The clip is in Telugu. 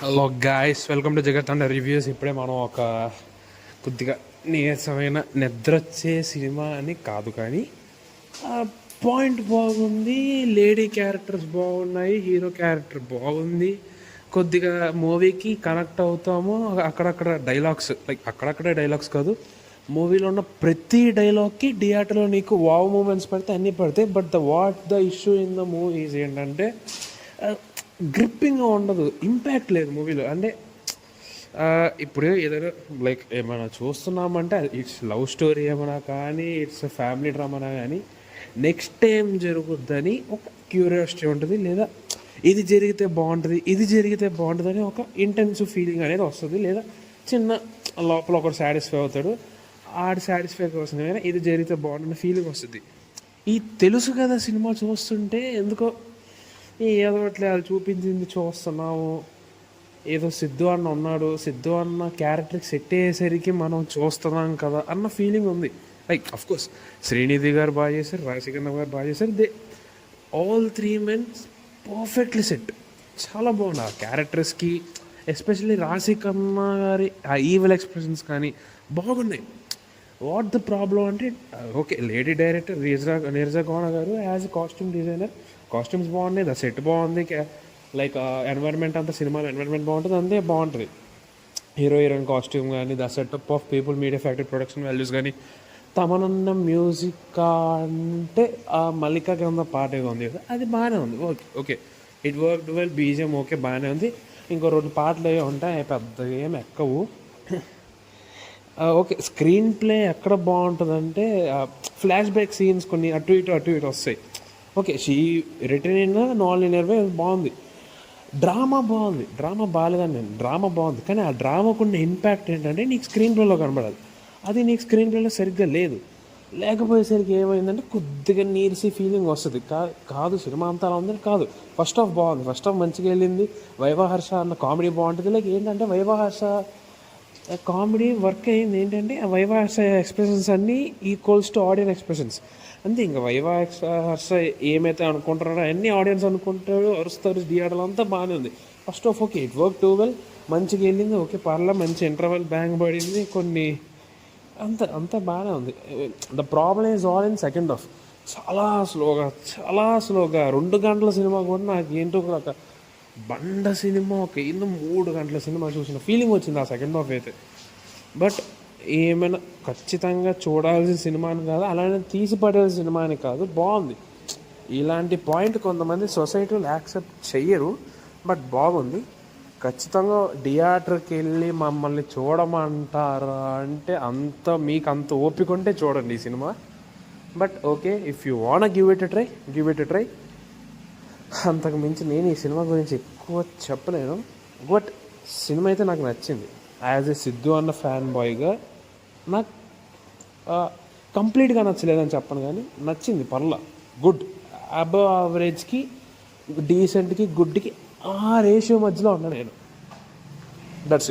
హలో గాయ్స్, వెల్కమ్ టు జగత్ రివ్యూస్. ఇప్పుడే మనం ఒక కొద్దిగా నీరసమైన నిద్ర వచ్చే సినిమా అని కాదు, కానీ పాయింట్ బాగుంది, లేడీ క్యారెక్టర్స్ బాగున్నాయి, హీరో క్యారెక్టర్ బాగుంది, కొద్దిగా మూవీకి కనెక్ట్ అవుతాము. అక్కడక్కడ డైలాగ్స్, లైక్ అక్కడక్కడే డైలాగ్స్ కాదు, మూవీలో ఉన్న ప్రతి డైలాగ్కి థియేటర్లో నీకు వావ్ మూమెంట్స్ పడితే అన్నీ పడతాయి. But the issue in the movies ఏంటంటే గ్రిప్పింగ్గా ఉండదు, ఇంపాక్ట్ లేదు మూవీలో. అంటే ఇప్పుడు ఏదైనా లైక్ ఏమైనా చూస్తున్నామంటే ఇట్స్ లవ్ స్టోరీ ఏమైనా కానీ, ఇట్స్ ఫ్యామిలీ డ్రామానా కానీ, నెక్స్ట్ ఏం జరుగుద్దని ఒక క్యూరియాసిటీ ఉంటుంది, లేదా ఇది జరిగితే బాగుంటుంది, ఇది జరిగితే బాగుంటుంది అని ఒక ఇంటెన్సివ్ ఫీలింగ్ అనేది వస్తుంది, లేదా చిన్న లోపల ఒకటి సాటిస్ఫై అవుతాడు, ఆడి సాటిస్ఫై కోసం ఇది జరిగితే బాగుంటుంది ఫీలింగ్ వస్తుంది. ఈ తెలుసు కదా సినిమా చూస్తుంటే ఎందుకో ఏదో అట్లా అది చూపించింది చూస్తున్నాము, ఏదో సిద్ధు అన్న ఉన్నాడు, సిద్ధు అన్న క్యారెక్టర్కి సెట్ అయ్యేసరికి మనం చూస్తున్నాం కదా అన్న ఫీలింగ్ ఉంది. లైక్ అఫ్కోర్స్ శ్రీనిధి గారు బాగా చేశారు, రాజశేఖర్ గారు బాగా చేశారు, all three mens perfectly set, చాలా బాగుంది ఆ క్యారెక్టర్స్కి. ఎస్పెషల్లీ రాశికన్న గారి ఆ ఈవిల్ ఎక్స్ప్రెషన్స్ కానీ బాగున్నాయి. వాట్ ద ప్రాబ్లం అంటే, okay lady director Neeraja Gowda గారు as a costume designer, costumes బాగున్నాయి, ద సెట్ బాగుంది, లైక్ ఎన్వైర్న్మెంట్ అంతా సినిమాలో ఎన్వైర్న్మెంట్ బాగుంటుంది, అంతే బాగుంటుంది. హీరోయిన్ కాస్ట్యూమ్ కానీ, the setup of people, media factory, production values కానీ, తమనున్న మ్యూజిక్ అంటే ఆ మల్లికా కింద పాట ఏదో ఉంది కదా, అది బాగానే ఉంది. Okay it work well, BGM okay బాగానే ఉంది. ఇంకో రెండు పాటలు ఏవి ఉంటాయి, పెద్దగా ఏం ఎక్కవు. ఓకే స్క్రీన్ ప్లే ఎక్కడ బాగుంటుందంటే ఫ్లాష్ బ్యాక్ సీన్స్ కొన్ని అటు ఇటు వస్తాయి. Okay she return in non linear way బాగుంది. డ్రామా బాగుంది, డ్రామా బాగాలేదని నేను, డ్రామా బాగుంది, కానీ ఆ డ్రామాకు ఉన్న ఇంపాక్ట్ ఏంటంటే నీకు స్క్రీన్ ప్లేలో కనబడాలి, అది నీకు స్క్రీన్ ప్లేలో సరిగ్గా లేదు. లేకపోయేసరికి ఏమైందంటే కొద్దిగా నీరసి ఫీలింగ్ వస్తుంది. కాదు సినిమా అంతా అలా ఉందని కాదు, ఫస్ట్ హాఫ్ బాగుంది, ఫస్ట్ హాఫ్ మంచిగా వెళ్ళింది. వైవాహర్ష అన్న కామెడీ బాగుంటుంది. లైక్ ఏంటంటే వైవాహర్ష కామెడీ వర్క్ అయింది ఏంటంటే ఆ వైవాహర్ష ఎక్స్ప్రెషన్స్ అన్నీ ఈక్వల్స్ టు ఆడియన్స్ ఎక్స్ప్రెషన్స్ అంతే. ఇంకా వైవాహర్ష ఏమైతే అనుకుంటున్నారో అన్నీ ఆడియన్స్ అనుకుంటారు, అరుస్తారు, థియేటర్లు అంతా బాగానే ఉంది. First of okay it work too well, మంచిగా వెళ్ళింది. ఓకే పర్లా మంచి ఇంటర్వెల్ బ్యాంగ్ పడింది, కొన్ని అంతా బాగానే ఉంది. The problem is all in second half, చాలా స్లోగా 2 గంటల సినిమా కూడా నాకు ఏంటో ఒక బండ సినిమా, ఒక 3 గంటల సినిమా చూసిన ఫీలింగ్ వచ్చింది ఆ సెకండ్ హాఫ్ అయితే. బట్ ఏమైనా ఖచ్చితంగా చూడాల్సిన సినిమా అని కాదు, అలానే తీసి పడేసిన సినిమా అని కాదు, బాగుంది. ఇలాంటి పాయింట్ కొంతమంది సొసైటీలో యాక్సెప్ట్ చెయ్యరు, బట్ బాగుంది. ఖచ్చితంగా థియేటర్కి వెళ్ళి మమ్మల్ని చూడమంటారా అంటే మీకు అంత ఓపిక ఉంటే చూడండి ఈ cinema. But okay if you want give it a try. అంతకు మించి నేను ఈ సినిమా గురించి ఎక్కువ చెప్పలేను. బట్ సినిమా అయితే నాకు నచ్చింది. యాజ్ ఎ సిద్ధు అన్న ఫ్యాన్ బాయ్గా నాకు కంప్లీట్గా నచ్చలేదని చెప్పను, కానీ నచ్చింది, పర్లా, గుడ్, అబవ్ యావరేజ్కి, డీసెంట్కి, గుడ్కి ఆ రేషియో మధ్యలో ఉన్నా నేను. That's it.